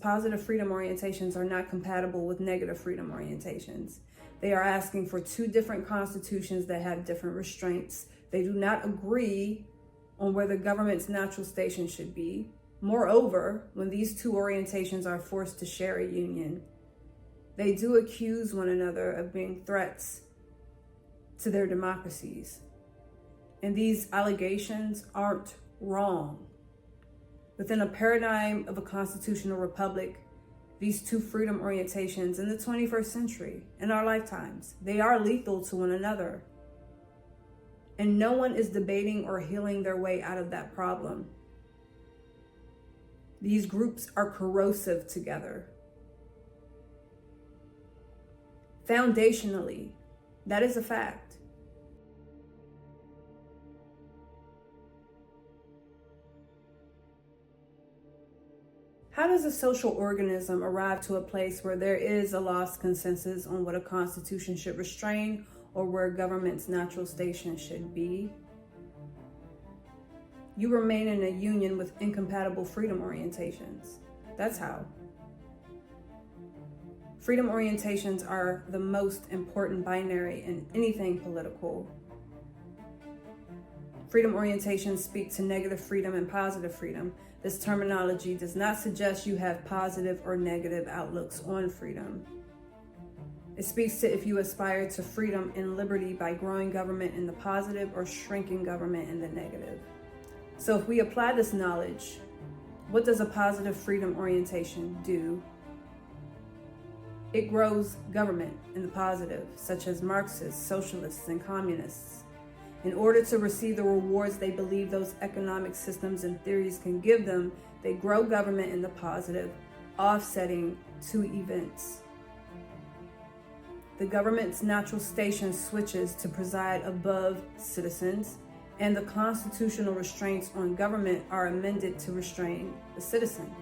Positive freedom orientations are not compatible with negative freedom orientations. They are asking for two different constitutions that have different restraints. They do not agree on where the government's natural station should be. Moreover, when these two orientations are forced to share a union, they do accuse one another of being threats to their democracies. And these allegations aren't wrong. Within a paradigm of a constitutional republic, these two freedom orientations in the 21st century, in our lifetimes, they are lethal to one another. And no one is debating or healing their way out of that problem. These groups are corrosive together. Foundationally, that is a fact. How does a social organism arrive to a place where there is a lost consensus on what a constitution should restrain or where government's natural station should be? You remain in a union with incompatible freedom orientations. That's how. Freedom orientations are the most important binary in anything political. Freedom orientations speak to negative freedom and positive freedom. This terminology does not suggest you have positive or negative outlooks on freedom. It speaks to if you aspire to freedom and liberty by growing government in the positive or shrinking government in the negative. So if we apply this knowledge, what does a positive freedom orientation do? It grows government in the positive, such as Marxists, socialists, and communists. In order to receive the rewards they believe those economic systems and theories can give them, they grow government in the positive, offsetting two events. The government's natural station switches to preside above citizens, and the constitutional restraints on government are amended to restrain the citizen.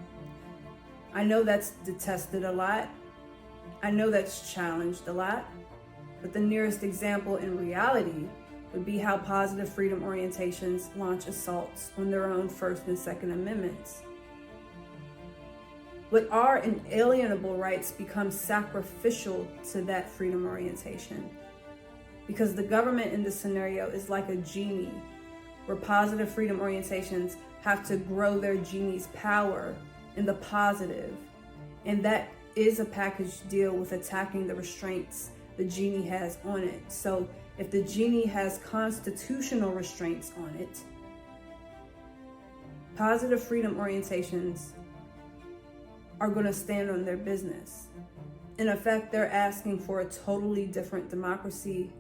I know that's detested a lot. I know that's challenged a lot, but the nearest example in reality would be how positive freedom orientations launch assaults on their own First and Second Amendments. What are inalienable rights become sacrificial to that freedom orientation, because the government in this scenario is like a genie, where positive freedom orientations have to grow their genie's power in the positive, and that is a package deal with attacking the restraints the genie has on it. So if the genie has constitutional restraints on it, positive freedom orientations are going to stand on their business. In effect, they're asking for a totally different democracy,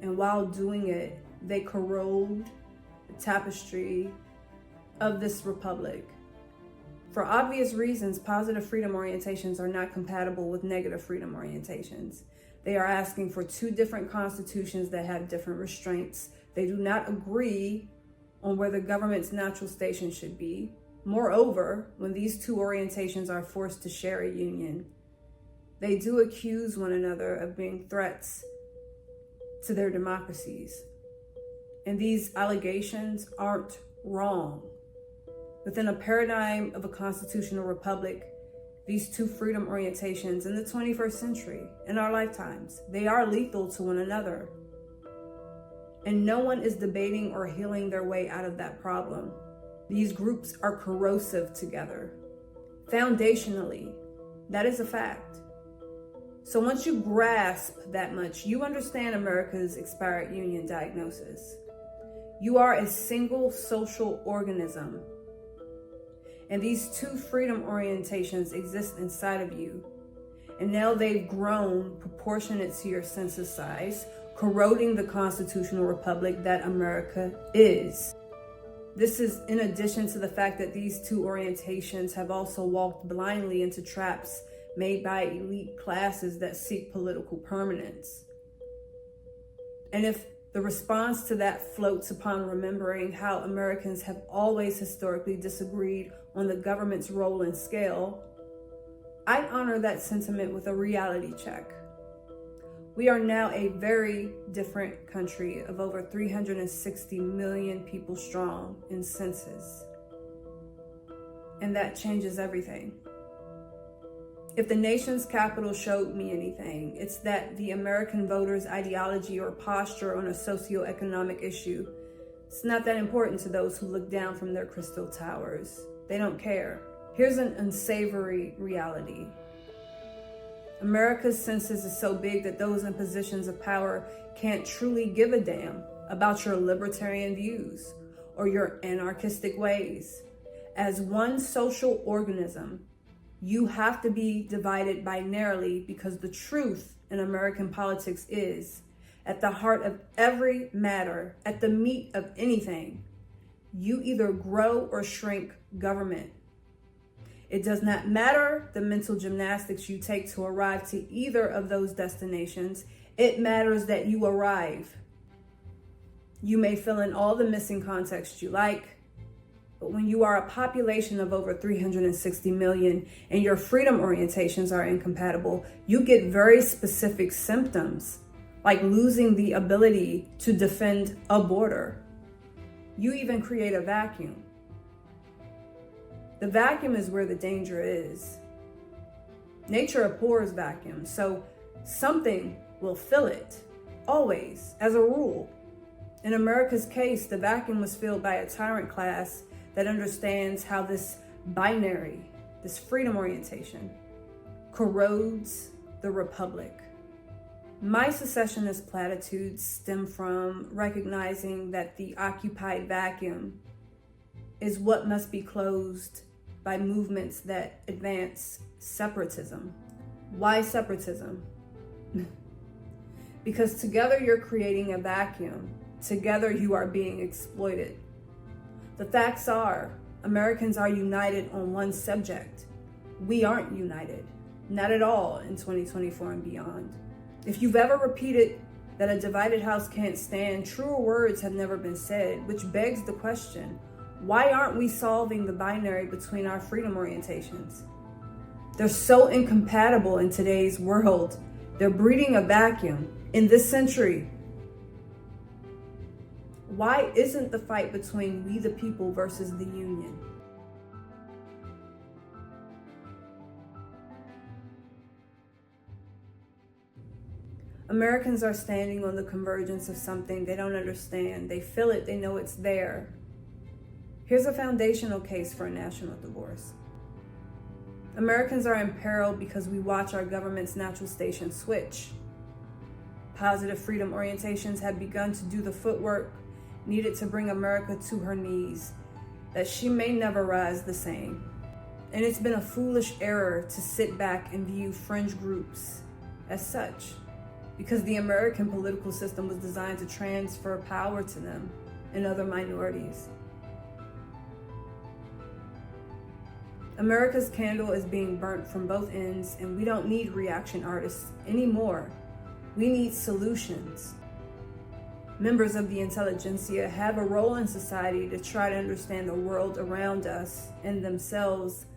and while doing it, they corrode the tapestry of this republic. For obvious reasons, positive freedom orientations are not compatible with negative freedom orientations. They are asking for two different constitutions that have different restraints. They do not agree on where the government's natural station should be. Moreover, when these two orientations are forced to share a union, they do accuse one another of being threats to their democracies. And these allegations aren't wrong. Within a paradigm of a constitutional republic, these two freedom orientations in the 21st century, in our lifetimes, they are lethal to one another. And no one is debating or healing their way out of that problem. These groups are corrosive together. Foundationally, that is a fact. So once you grasp that much, you understand America's expired union diagnosis. You are a single social organism. And these two freedom orientations exist inside of you. And now they've grown proportionate to your census size, corroding the constitutional republic that America is. This is in addition to the fact that these two orientations have also walked blindly into traps made by elite classes that seek political permanence. And if the response to that floats upon remembering how Americans have always historically disagreed on the government's role and scale, I'd honor that sentiment with a reality check. We are now a very different country of over 360 million people strong in census. And that changes everything. If the nation's capital showed me anything, it's that the American voter's ideology or posture on a socioeconomic issue, it's not that important to those who look down from their crystal towers. They don't care. Here's an unsavory reality. America's census is so big that those in positions of power can't truly give a damn about your libertarian views or your anarchistic ways. As one social organism, you have to be divided binarily because the truth in American politics is, at the heart of every matter, at the meat of anything, you either grow or shrink government. It does not matter the mental gymnastics you take to arrive to either of those destinations. It matters that you arrive. You may fill in all the missing context you like, but when you are a population of over 360 million and your freedom orientations are incompatible, you get very specific symptoms, like losing the ability to defend a border. You even create a vacuum. The vacuum is where the danger is. Nature abhors vacuums, so something will fill it, always, as a rule. In America's case, the vacuum was filled by a tyrant class that understands how this binary, this freedom orientation, corrodes the republic. My secessionist platitudes stem from recognizing that the occupied vacuum is what must be closed by movements that advance separatism. Why separatism? Because together you're creating a vacuum. Together you are being exploited. The facts are, Americans are united on one subject. We aren't united, not at all in 2024 and beyond. If you've ever repeated that a divided house can't stand, truer words have never been said, which begs the question, why aren't we solving the binary between our freedom orientations? They're so incompatible in today's world. They're breeding a vacuum in this century. Why isn't the fight between we the people versus the union? Americans are standing on the convergence of something they don't understand. They feel it, they know it's there. Here's a foundational case for a national divorce. Americans are in peril because we watch our government's natural station switch. Positive freedom orientations have begun to do the footwork needed to bring America to her knees, that she may never rise the same. And it's been a foolish error to sit back and view fringe groups as such, because the American political system was designed to transfer power to them and other minorities. America's candle is being burnt from both ends, and we don't need reaction artists anymore. We need solutions. Members of the intelligentsia have a role in society to try to understand the world around us and themselves,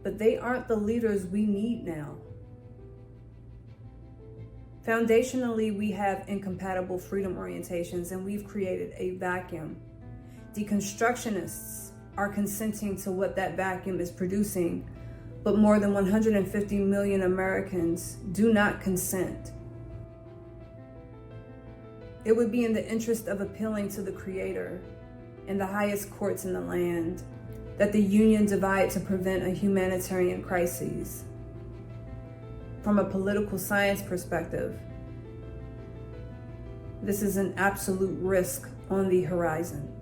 but they aren't the leaders we need now. Foundationally, we have incompatible freedom orientations, and we've created a vacuum. Deconstructionists are consenting to what that vacuum is producing, but more than 150 million Americans do not consent. It would be in the interest of appealing to the Creator and the highest courts in the land that the union divide to prevent a humanitarian crisis. From a political science perspective, this is an absolute risk on the horizon.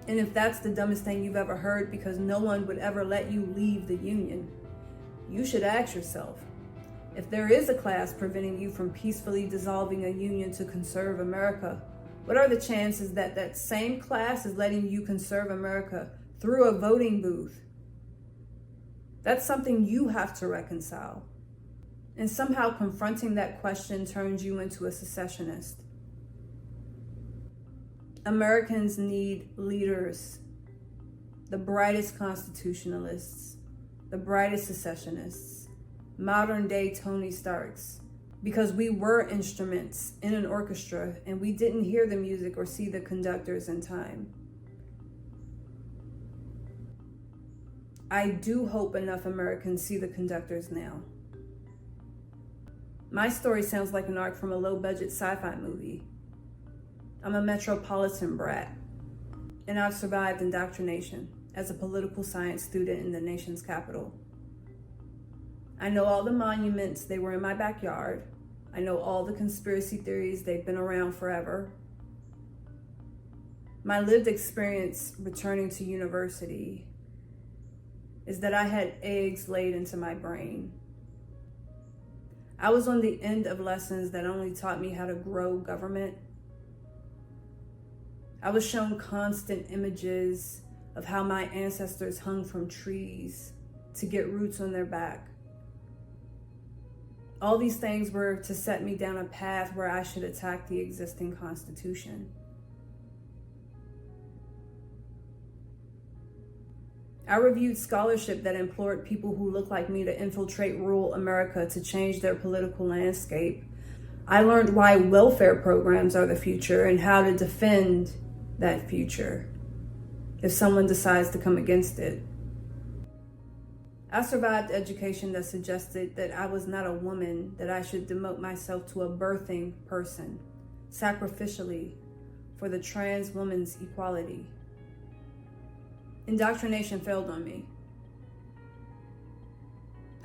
And if that's the dumbest thing you've ever heard because no one would ever let you leave the union, you should ask yourself, if there is a class preventing you from peacefully dissolving a union to conserve America, what are the chances that that same class is letting you conserve America through a voting booth? That's something you have to reconcile. And somehow confronting that question turns you into a secessionist. Americans need leaders, the brightest constitutionalists, the brightest secessionists, modern day Tony Starks, because we were instruments in an orchestra and we didn't hear the music or see the conductors in time. I do hope enough Americans see the conductors now. My story sounds like an arc from a low-budget sci-fi movie. I'm a metropolitan brat, and I've survived indoctrination as a political science student in the nation's capital. I know all the monuments, they were in my backyard. I know all the conspiracy theories, they've been around forever. My lived experience returning to university is that I had eggs laid into my brain. I was on the end of lessons that only taught me how to grow government. I was shown constant images of how my ancestors hung from trees to get roots on their back. All these things were to set me down a path where I should attack the existing Constitution. I reviewed scholarship that implored people who look like me to infiltrate rural America to change their political landscape. I learned why welfare programs are the future and how to defend that future if someone decides to come against it. I survived education that suggested that I was not a woman, that I should demote myself to a birthing person, sacrificially, for the trans woman's equality. Indoctrination failed on me.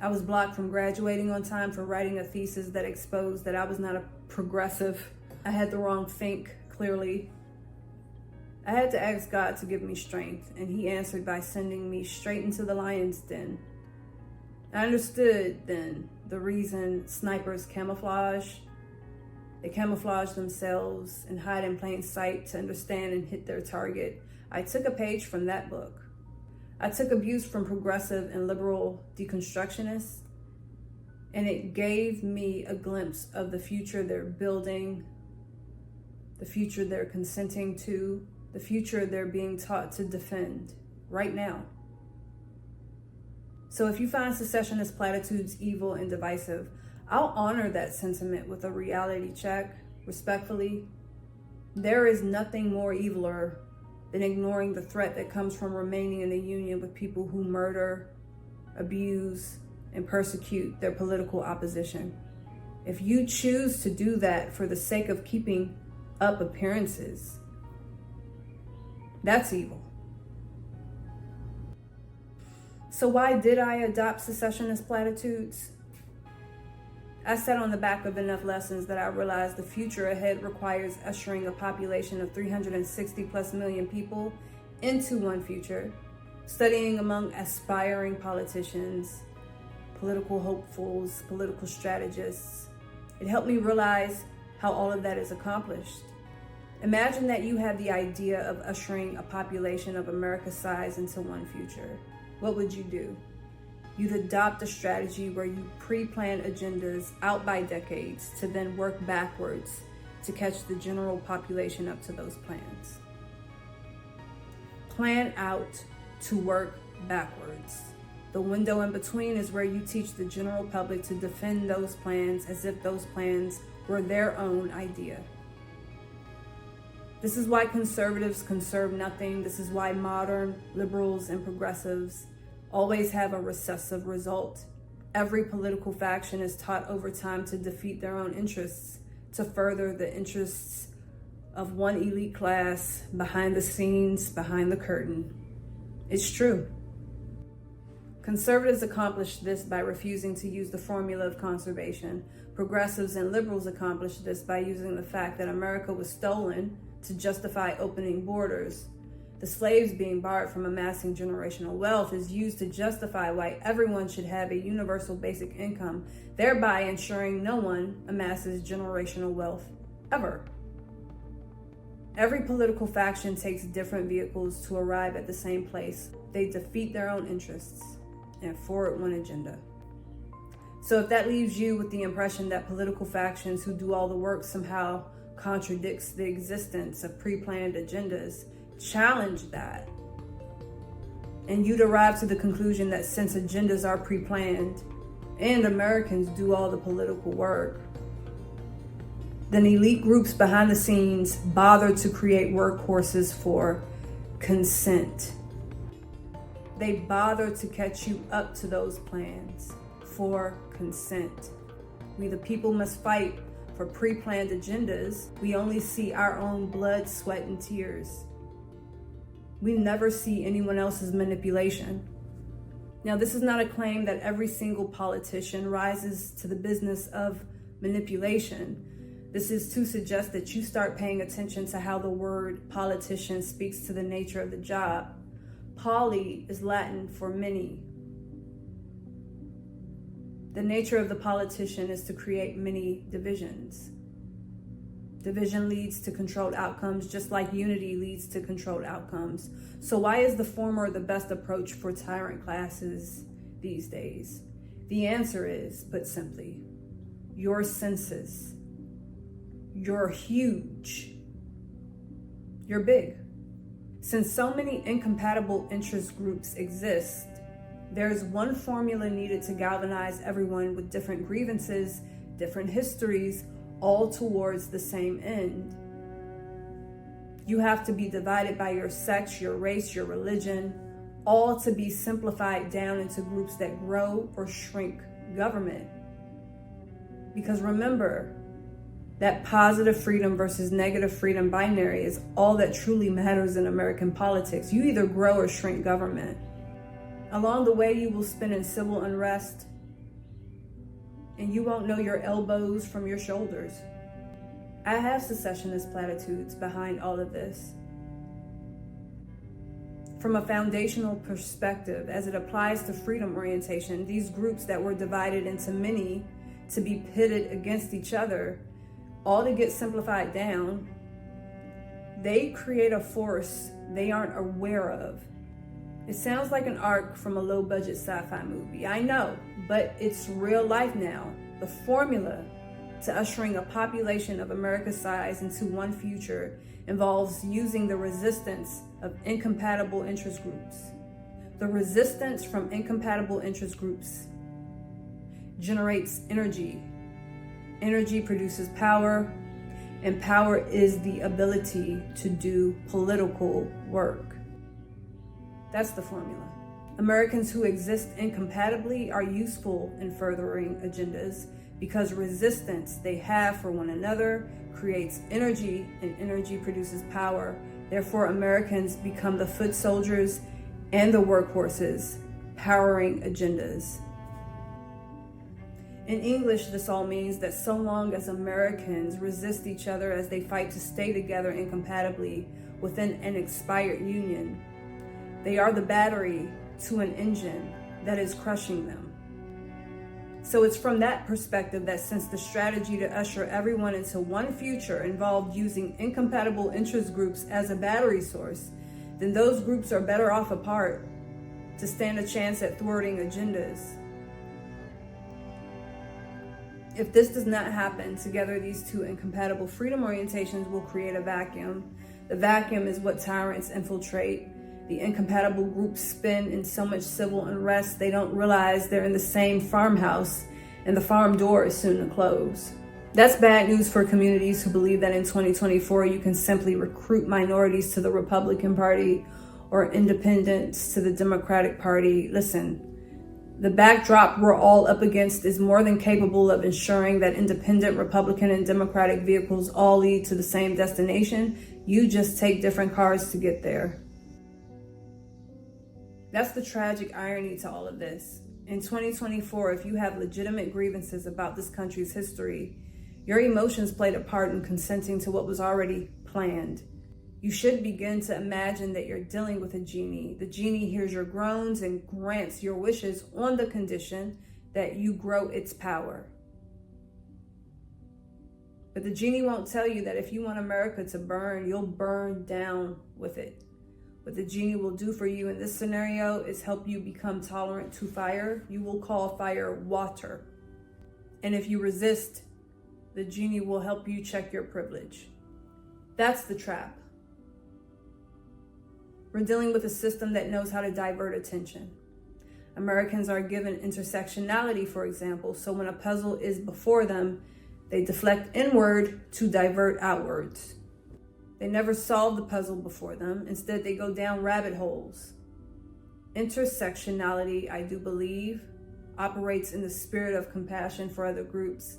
I was blocked from graduating on time for writing a thesis that exposed that I was not a progressive. I had the wrong think, clearly. I had to ask God to give me strength, and He answered by sending me straight into the lion's den. I understood then the reason snipers camouflage. They camouflage themselves and hide in plain sight to understand and hit their target. I took a page from that book. I took abuse from progressive and liberal deconstructionists, and it gave me a glimpse of the future they're building, the future they're consenting to, the future they're being taught to defend right now. So if you find secessionist platitudes evil and divisive, I'll honor that sentiment with a reality check, respectfully. There is nothing more eviler than ignoring the threat that comes from remaining in a union with people who murder, abuse, and persecute their political opposition. If you choose to do that for the sake of keeping up appearances, that's evil. So why did I adopt secessionist platitudes? I sat on the back of enough lessons that I realized the future ahead requires ushering a population of 360 plus million people into one future, studying among aspiring politicians, political hopefuls, political strategists. It helped me realize how all of that is accomplished. Imagine that you have the idea of ushering a population of America's size into one future. What would you do? You'd adopt a strategy where you pre-plan agendas out by decades to then work backwards to catch the general population up to those plans. Plan out to work backwards. The window in between is where you teach the general public to defend those plans as if those plans were their own idea. This is why conservatives conserve nothing. This is why modern liberals and progressives always have a recessive result. Every political faction is taught over time to defeat their own interests, to further the interests of one elite class behind the scenes, behind the curtain. It's true. Conservatives accomplish this by refusing to use the formula of conservation. Progressives and liberals accomplish this by using the fact that America was stolen to justify opening borders. The slaves being borrowed from amassing generational wealth is used to justify why everyone should have a universal basic income, thereby ensuring no one amasses generational wealth ever. Every political faction takes different vehicles to arrive at the same place. They defeat their own interests and forward one agenda. So if that leaves you with the impression that political factions who do all the work somehow contradicts the existence of pre-planned agendas, challenge that. And you'd arrive to the conclusion that since agendas are pre-planned and Americans do all the political work, then elite groups behind the scenes bother to create workhorses for consent. they bother to catch you up to those plans for consent. We the people must fight for pre-planned agendas. We only see our own blood, sweat, and tears. We never see anyone else's manipulation. Now, this is not a claim that every single politician rises to the business of manipulation. This is to suggest that you start paying attention to how the word politician speaks to the nature of the job. Poli is Latin for many. The nature of the politician is to create many divisions. Division leads to controlled outcomes, just like unity leads to controlled outcomes. So why is the former the best approach for tyrant classes these days? The answer is, put simply, your census. You're huge. You're big. Since so many incompatible interest groups exist, there's one formula needed to galvanize everyone with different grievances, different histories, all towards the same end. You have to be divided by your sex, your race, your religion, all to be simplified down into groups that grow or shrink government. Because remember, that positive freedom versus negative freedom binary is all that truly matters in American politics. You either grow or shrink government. Along the way, you will spin in civil unrest, and you won't know your elbows from your shoulders. I have secessionist platitudes behind all of this. From a foundational perspective, as it applies to freedom orientation, these groups that were divided into many to be pitted against each other, all to get simplified down, they create a force they aren't aware of. It sounds like an arc from a low-budget sci-fi movie, I know, but it's real life now. The formula to ushering a population of America's size into one future involves using the resistance of incompatible interest groups. The resistance from incompatible interest groups generates energy. Energy produces power, and power is the ability to do political work. That's the formula. Americans who exist incompatibly are useful in furthering agendas because resistance they have for one another creates energy, and energy produces power. Therefore, Americans become the foot soldiers and the workhorses powering agendas. In English, this all means that so long as Americans resist each other as they fight to stay together incompatibly within an expired union, they are the battery to an engine that is crushing them. So it's from that perspective that since the strategy to usher everyone into one future involved using incompatible interest groups as a battery source, then those groups are better off apart to stand a chance at thwarting agendas. If this does not happen, together these two incompatible freedom orientations will create a vacuum. The vacuum is what tyrants infiltrate. The incompatible groups spin in so much civil unrest they don't realize they're in the same farmhouse and the farm door is soon to close. That's bad news for communities who believe that in 2024 you can simply recruit minorities to the Republican Party or independents to the Democratic Party. Listen, the backdrop we're all up against is more than capable of ensuring that independent Republican and Democratic vehicles all lead to the same destination. You just take different cars to get there. That's the tragic irony to all of this. In 2024, if you have legitimate grievances about this country's history, your emotions played a part in consenting to what was already planned. You should begin to imagine that you're dealing with a genie. The genie hears your groans and grants your wishes on the condition that you grow its power. But the genie won't tell you that if you want America to burn, you'll burn down with it. What the genie will do for you in this scenario is help you become tolerant to fire. You will call fire water. And if you resist, the genie will help you check your privilege. That's the trap. We're dealing with a system that knows how to divert attention. Americans are given intersectionality, for example, so when a puzzle is before them, they deflect inward to divert outwards. They never solve the puzzle before them. Instead, they go down rabbit holes. Intersectionality, I do believe, operates in the spirit of compassion for other groups,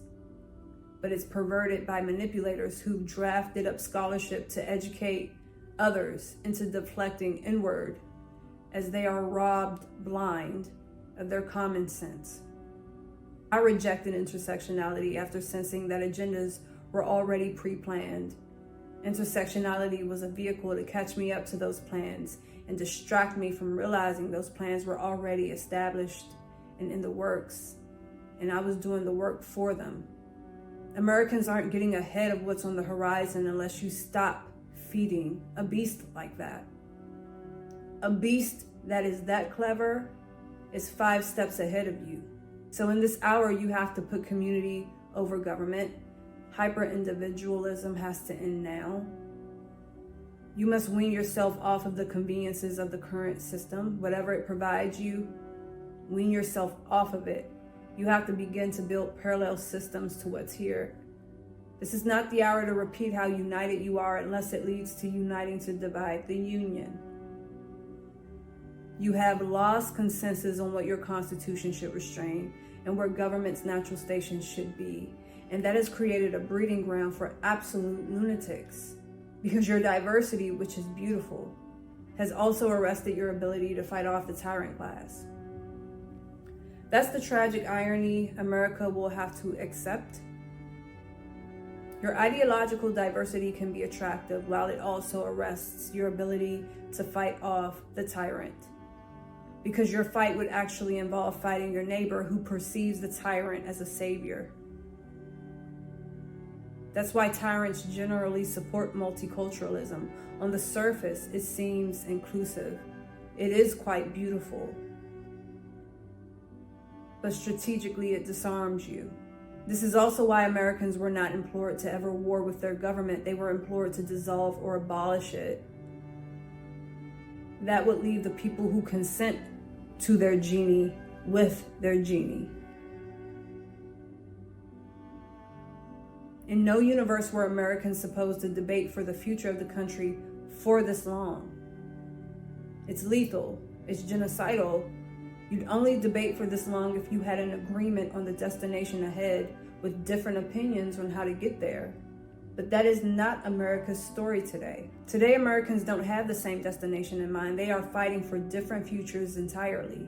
but it's perverted by manipulators who've drafted up scholarship to educate others into deflecting inward as they are robbed blind of their common sense. I rejected intersectionality after sensing that agendas were already pre-planned. Intersectionality was a vehicle to catch me up to those plans and distract me from realizing those plans were already established and in the works, and I was doing the work for them. Americans aren't getting ahead of what's on the horizon unless you stop feeding a beast like that. A beast that is that clever is 5 steps ahead of you. So in this hour, you have to put community over government. Hyper-individualism has to end now. You must wean yourself off of the conveniences of the current system, whatever it provides you. Wean yourself off of it. You have to begin to build parallel systems to what's here. This is not the hour to repeat how united you are unless it leads to uniting to divide the union. You have lost consensus on what your constitution should restrain and where government's natural stations should be. And that has created a breeding ground for absolute lunatics, because your diversity, which is beautiful, has also arrested your ability to fight off the tyrant class. That's the tragic irony America will have to accept. Your ideological diversity can be attractive while it also arrests your ability to fight off the tyrant, because your fight would actually involve fighting your neighbor who perceives the tyrant as a savior. That's why tyrants generally support multiculturalism. On the surface, it seems inclusive. It is quite beautiful. But strategically, it disarms you. This is also why Americans were not implored to ever war with their government. They were implored to dissolve or abolish it. That would leave the people who consent to their genie with their genie. In no universe were Americans supposed to debate for the future of the country for this long. It's lethal, it's genocidal. You'd only debate for this long if you had an agreement on the destination ahead with different opinions on how to get there. But that is not America's story today. Today, Americans don't have the same destination in mind. They are fighting for different futures entirely.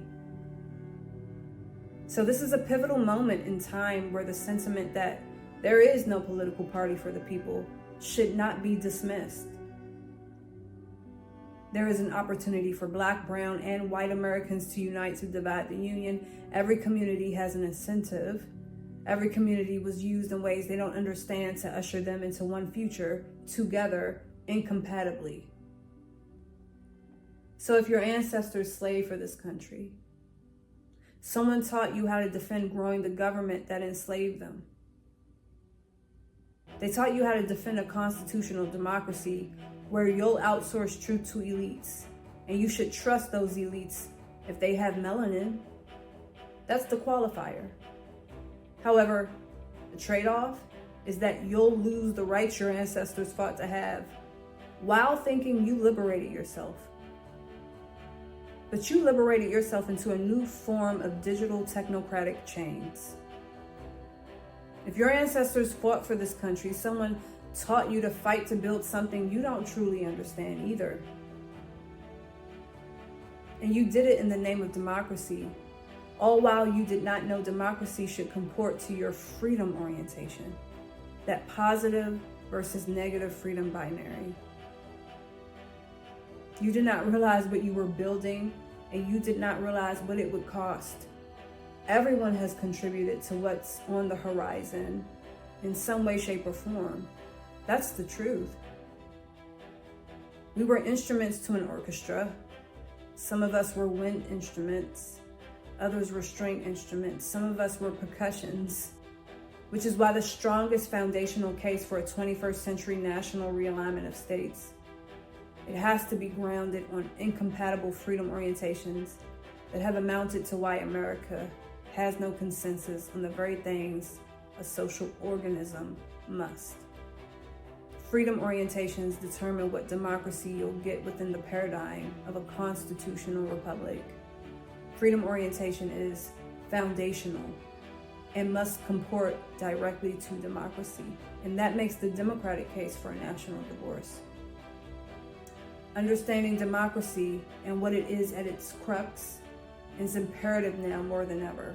So this is a pivotal moment in time where the sentiment that there is no political party for the people should not be dismissed. There is an opportunity for Black, brown, and white Americans to unite to divide the union. Every community has an incentive. Every community was used in ways they don't understand to usher them into one future together, incompatibly. So if your ancestors slaved for this country, someone taught you how to defend growing the government that enslaved them. They taught you how to defend a constitutional democracy where you'll outsource truth to elites, and you should trust those elites if they have melanin. That's the qualifier. However, the trade-off is that you'll lose the rights your ancestors fought to have while thinking you liberated yourself. But you liberated yourself into a new form of digital technocratic chains. If your ancestors fought for this country, someone taught you to fight to build something you don't truly understand either. And you did it in the name of democracy, all while you did not know democracy should comport to your freedom orientation, that positive versus negative freedom binary. You did not realize what you were building, and you did not realize what it would cost. Everyone has contributed to what's on the horizon in some way, shape, or form. That's the truth. We were instruments to an orchestra. Some of us were wind instruments. Others were string instruments. Some of us were percussions, which is why the strongest foundational case for a 21st century national realignment of states, it has to be grounded on incompatible freedom orientations that have amounted to why America has no consensus on the very things a social organism must. freedom orientations determine what democracy you'll get within the paradigm of a constitutional republic. Freedom orientation is foundational and must comport directly to democracy, and that makes the democratic case for a national divorce. Understanding democracy and what it is at its crux is imperative now more than ever.